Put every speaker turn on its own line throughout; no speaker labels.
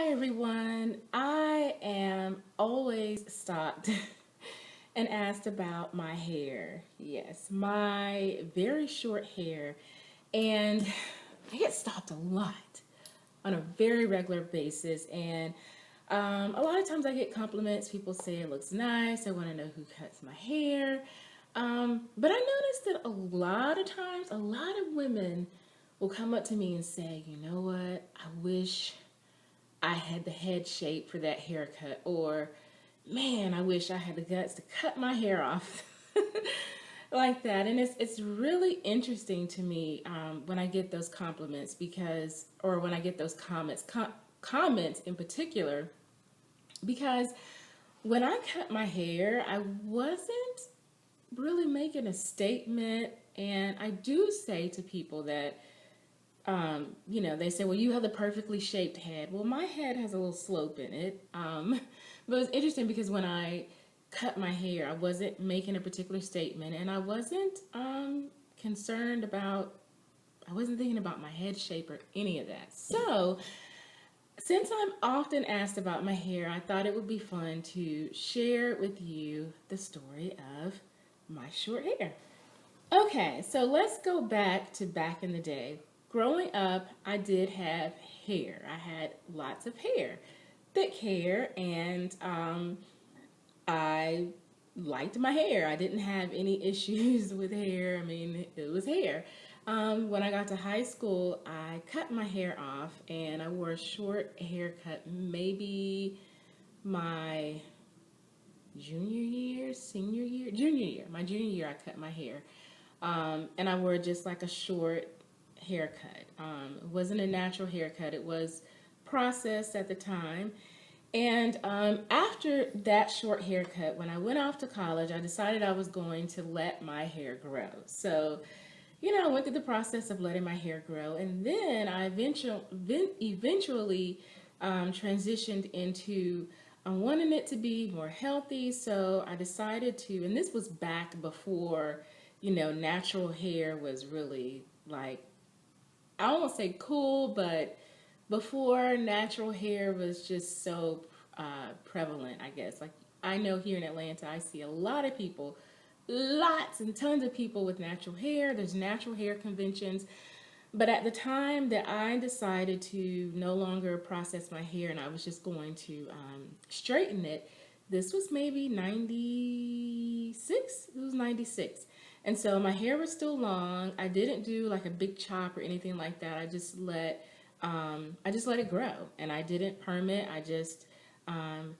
Hi everyone. I am always stopped and asked about my hair. Yes, my very short hair. And I get stopped a lot on a very regular basis. And a lot of times I get compliments. People say it looks nice. I want to know who cuts my hair. But I noticed that a lot of times, a lot of women will come up to me and say, you know what, I wish I had the head shape for that haircut, or man, I wish I had the guts to cut my hair off like that. And it's really interesting to me when I get those compliments because, or when I get those comments in particular, because when I cut my hair, I wasn't really making a statement. And I do say to people that they say, well, you have the perfectly shaped head. Well, my head has a little slope in it. But it was interesting because when I cut my hair, I wasn't making a particular statement and I wasn't concerned about, I wasn't thinking about my head shape or any of that. So, since I'm often asked about my hair, I thought it would be fun to share with you the story of my short hair. Okay, so let's go back in the day. Growing up, I did have hair. I had lots of hair, thick hair, and I liked my hair. I didn't have any issues with hair. I mean, it was hair. When I got to high school, I cut my hair off and I wore a short haircut maybe my junior year. My junior year, I cut my hair. And I wore just like a short haircut. It wasn't a natural haircut, it was processed at the time. And after that short haircut, when I went off to college, I decided I was going to let my hair grow. So, I went through the process of letting my hair grow, and then I eventually transitioned into wanting it to be more healthy. So I decided to, and this was back before, natural hair was really like, I won't say cool, but before natural hair was just so prevalent, I guess. Like, I know here in Atlanta, I see a lot of people, lots and tons of people with natural hair. There's natural hair conventions. But at the time that I decided to no longer process my hair and I was just going to straighten it, this was maybe 96. It was 96. And so my hair was still long. I didn't do like a big chop or anything like that. I just let it grow, and I didn't perm it. I just um,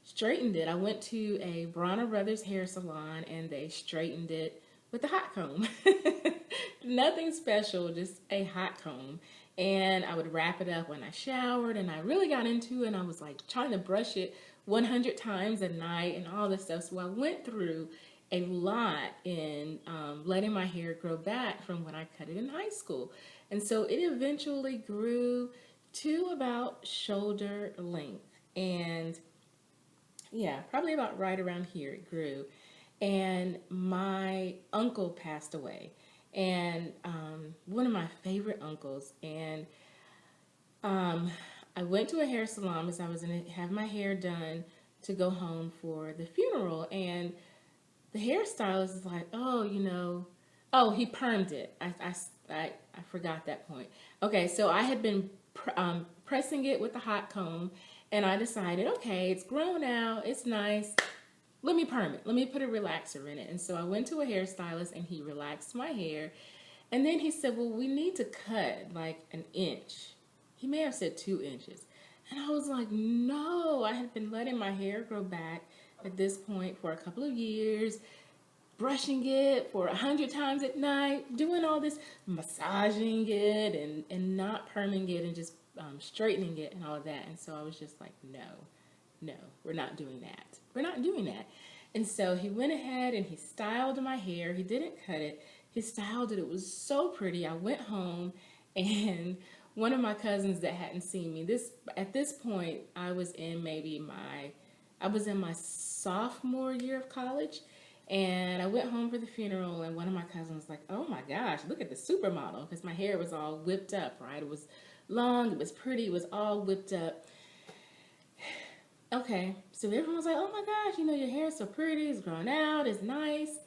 straightened it. I went to a Bronner Brothers hair salon, and they straightened it with a hot comb. Nothing special, just a hot comb. And I would wrap it up when I showered, and I really got into it. And I was like trying to brush it 100 times a night and all this stuff. So I went through a lot in letting my hair grow back from when I cut it in high school. And so it eventually grew to about shoulder length. And yeah, probably about right around here it grew. And my uncle passed away. And one of my favorite uncles. And I went to a hair salon because I was going to have my hair done to go home for the funeral. And the hairstylist is like, oh, oh, he permed it. I forgot that point. Okay, so I had been pressing it with the hot comb, and I decided, okay, it's grown out, it's nice. Let me perm it. Let me put a relaxer in it. And so I went to a hairstylist, and he relaxed my hair. And then he said, well, we need to cut like an inch. He may have said 2 inches. And I was like, no, I had been letting my hair grow back at this point for a couple of years, brushing it for 100 times at night, doing all this, massaging it and not perming it and just straightening it and all of that. And so I was just like, no, we're not doing that. We're not doing that. And so he went ahead and he styled my hair. He didn't cut it. He styled it. It was so pretty. I went home, and one of my cousins that hadn't seen me, at this point, I was in my sophomore year of college, and I went home for the funeral, and one of my cousins was like, oh my gosh, look at the supermodel, because my hair was all whipped up, right? It was long, it was pretty, it was all whipped up. Okay, so everyone was like, oh my gosh, your hair is so pretty, it's grown out, it's nice.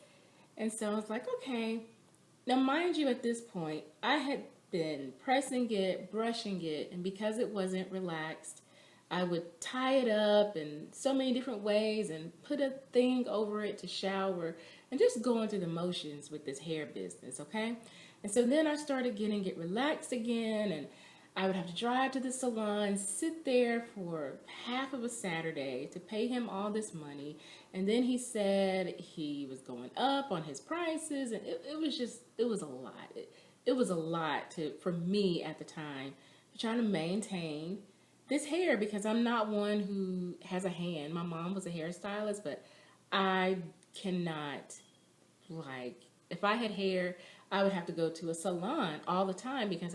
And so I was like, okay. Now, mind you, at this point, I had been pressing it, brushing it, and because it wasn't relaxed, I would tie it up in so many different ways and put a thing over it to shower and just going through the motions with this hair business, okay? And so then I started getting it relaxed again, and I would have to drive to the salon, sit there for half of a Saturday to pay him all this money. And then he said he was going up on his prices, and it was a lot. It was a lot for me at the time, trying to maintain this hair because I'm not one who has a hand. My mom was a hairstylist, but I cannot, like, if I had hair, I would have to go to a salon all the time because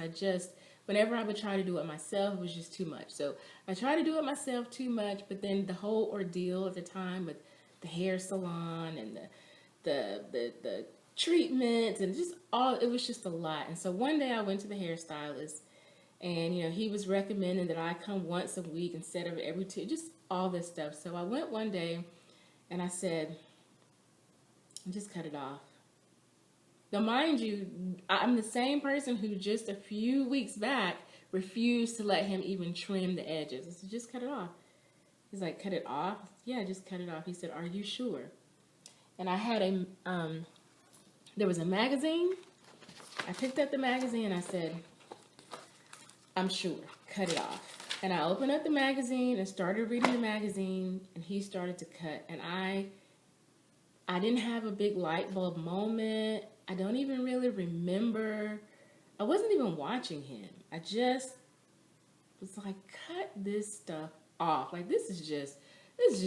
whenever I would try to do it myself, it was just too much. So I tried to do it myself too much, but then the whole ordeal at the time with the hair salon and the treatments and it was just a lot. And so one day I went to the hairstylist, and he was recommending that I come once a week instead of every two, just all this stuff. So I went one day and I said, just cut it off. Now, mind you, I'm the same person who just a few weeks back refused to let him even trim the edges. I said, just cut it off. He's like, cut it off? Yeah, just cut it off. He said, are you sure? And I had there was a magazine. I picked up the magazine and I said, I'm sure, cut it off. And I opened up the magazine and started reading the magazine, and he started to cut. And I didn't have a big light bulb moment. I don't even really remember. I wasn't even watching him. I just was like, cut this stuff off. Like, this is just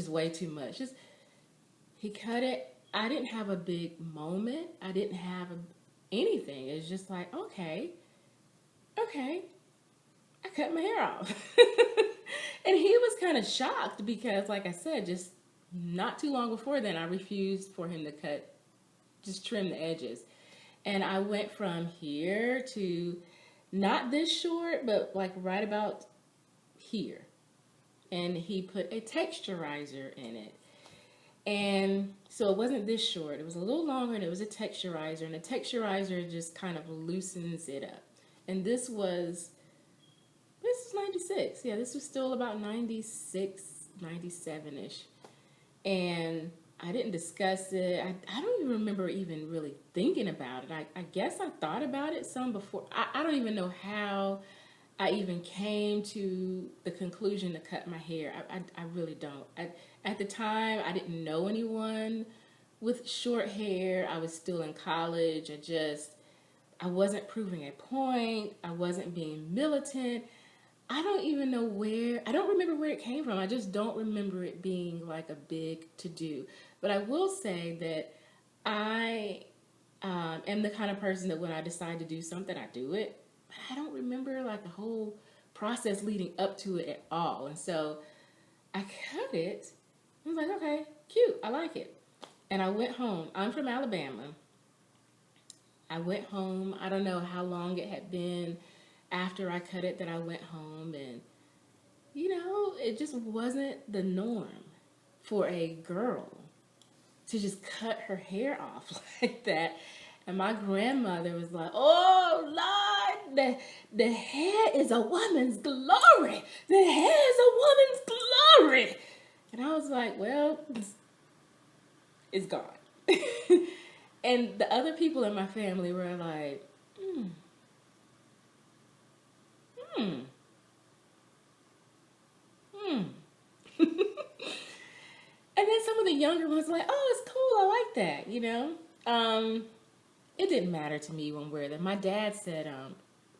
way too much. He cut it. I didn't have a big moment. I didn't have anything. It's just like, okay, I cut my hair off. And he was kind of shocked because, like I said, just not too long before then, I refused for him to just trim the edges. And I went from here to not this short, but like right about here. And he put a texturizer in it. And so it wasn't this short. It was a little longer, and it was a texturizer. And the texturizer just kind of loosens it up. And this was 96. Yeah, this was still about 96, 97-ish. And I didn't discuss it. I don't even remember even really thinking about it. I guess I thought about it some before. I don't even know how I even came to the conclusion to cut my hair. I really don't. At the time, I didn't know anyone with short hair. I was still in college. I wasn't proving a point. I wasn't being militant. I don't even know I don't remember where it came from. I just don't remember it being like a big to-do. But I will say that I am the kind of person that when I decide to do something, I do it. But I don't remember like the whole process leading up to it at all. And so I cut it. I was like, okay, cute. I like it. And I went home. I'm from Alabama. I went home. I don't know how long it had been after I cut it that I went home, and it just wasn't the norm for a girl to just cut her hair off like that. And my grandmother was like, oh Lord, the hair is a woman's glory. The hair is a woman's glory. And I was like, well, it's gone. And the other people in my family were like, And then some of the younger ones were like, oh, it's cool, I like that, It didn't matter to me one way or the other. My dad said,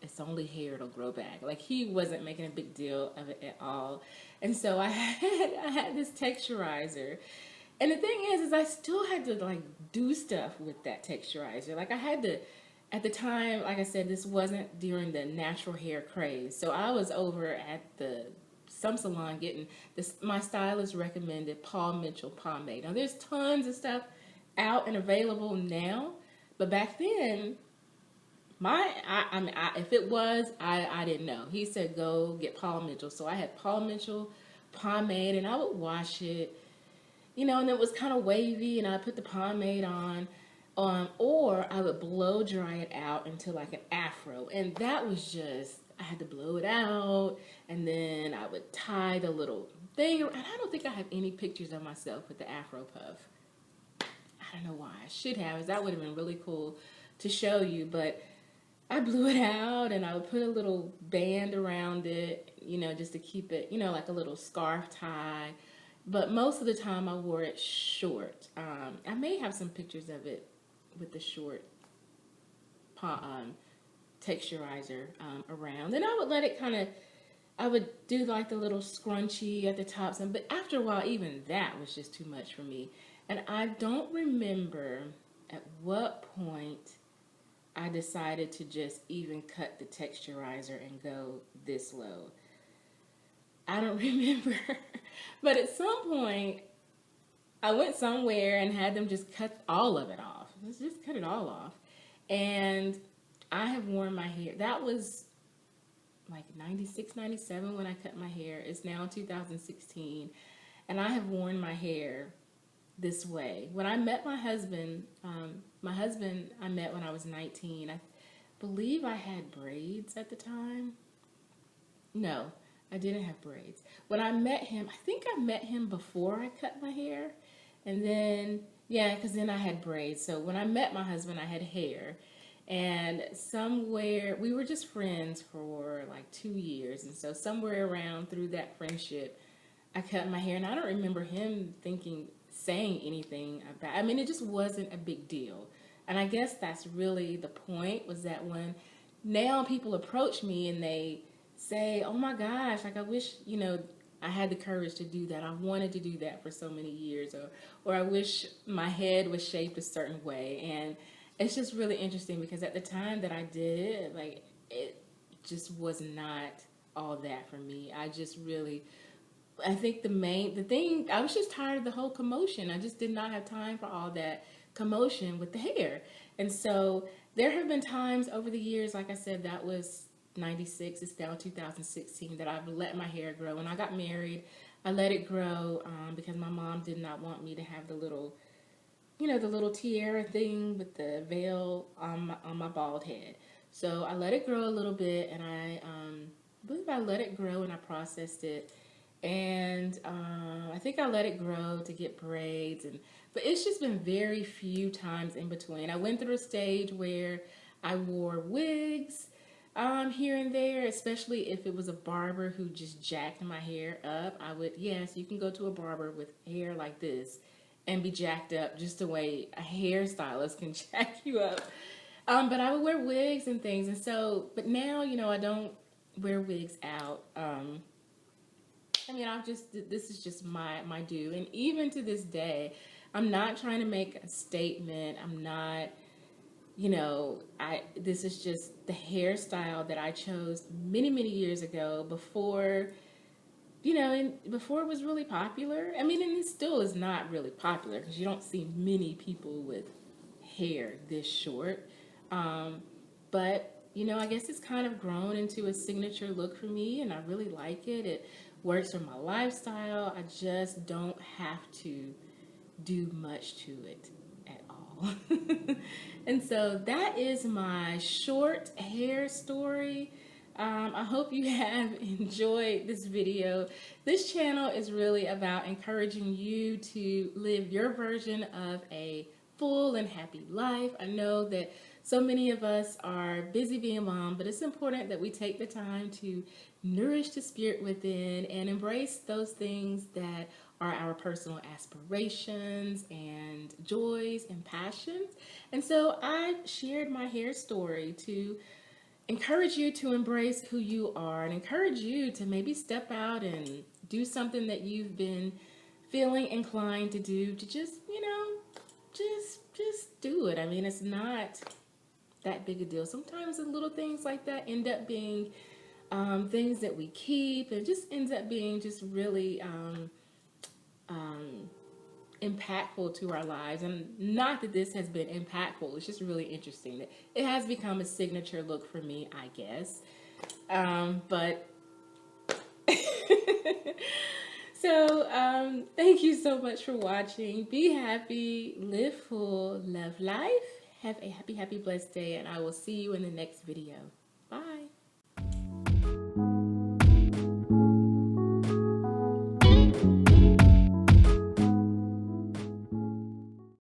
it's only hair, it'll grow back. Like, he wasn't making a big deal of it at all. And so I had this texturizer. And the thing is I still had to, like, do stuff with that texturizer. Like, I had to, at the time, like I said, this wasn't during the natural hair craze. So I was over at some salon getting this. My stylist recommended Paul Mitchell pomade. Now, there's tons of stuff out and available now. But back then, if it was, I didn't know. He said go get Paul Mitchell, so I had Paul Mitchell pomade, and I would wash it, and it was kind of wavy, and I put the pomade on, or I would blow dry it out into like an afro, and that was just, I had to blow it out, and then I would tie the little thing, and I don't think I have any pictures of myself with the afro puff. I don't know why. I should have. That would have been really cool to show you, but I blew it out, and I would put a little band around it, just to keep it, like a little scarf tie. But most of the time I wore it short. I may have some pictures of it with the short texturizer around. And I would let it I would do like the little scrunchie at the top. But after a while, even that was just too much for me. And I don't remember at what point I decided to just even cut the texturizer and go this low. I don't remember. But at some point, I went somewhere and had them just cut all of it off. Just cut it all off. And I have worn my hair. That was like 96, 97 when I cut my hair. It's now 2016. And I have worn my hair this way. When I met my husband I met when I was 19. I believe I had braids at the time. No, I didn't have braids. When I met him, I think I met him before I cut my hair. And then, because then I had braids. So when I met my husband, I had hair. And somewhere, we were just friends for like 2 years. And so somewhere around through that friendship, I cut my hair. And I don't remember him saying anything about it. I mean, it just wasn't a big deal. And I guess that's really the point, was that when now people approach me and they say, oh my gosh, like I wish, I had the courage to do that. I wanted to do that for so many years. Or I wish my head was shaped a certain way. And it's just really interesting because at the time that I did it, like, it just was not all that for me. I think the thing, I was just tired of the whole commotion. I just did not have time for all that commotion with the hair. And so there have been times over the years, like I said, that was 96, it's now 2016, that I've let my hair grow. When I got married, I let it grow because my mom did not want me to have the little, the little tiara thing with the veil on my bald head. So I let it grow a little bit, and I believe I let it grow and I processed it. And I think I let it grow to get braids, but it's just been very few times in between. I went through a stage where I wore wigs here and there, especially if it was a barber who just jacked my hair up. Yes, you can go to a barber with hair like this and be jacked up just the way a hairstylist can jack you up. But I would wear wigs and things, and so, but now, I don't wear wigs out. This is just my do. And even to this day, I'm not trying to make a statement. I'm not, this is just the hairstyle that I chose many, many years ago before, before it was really popular. I mean, and it still is not really popular because you don't see many people with hair this short. But, I guess it's kind of grown into a signature look for me, and I really like it. It works for my lifestyle. I just don't have to do much to it at all. And so that is my short hair story. I hope you have enjoyed this video. This channel is really about encouraging you to live your version of a full and happy life. I know that so many of us are busy being mom, but it's important that we take the time to nourish the spirit within and embrace those things that are our personal aspirations and joys and passions. And so I shared my hair story to encourage you to embrace who you are and encourage you to maybe step out and do something that you've been feeling inclined to do, to just, just do it. I mean, it's not that big a deal. Sometimes the little things like that end up being things that we keep, and just ends up being just really impactful to our lives. And not that this has been impactful, it's just really interesting. It has become a signature look for me, I guess. But so thank you so much for watching. Be happy, live full, love life. Have a happy, happy, blessed day, and I will see you in the next video.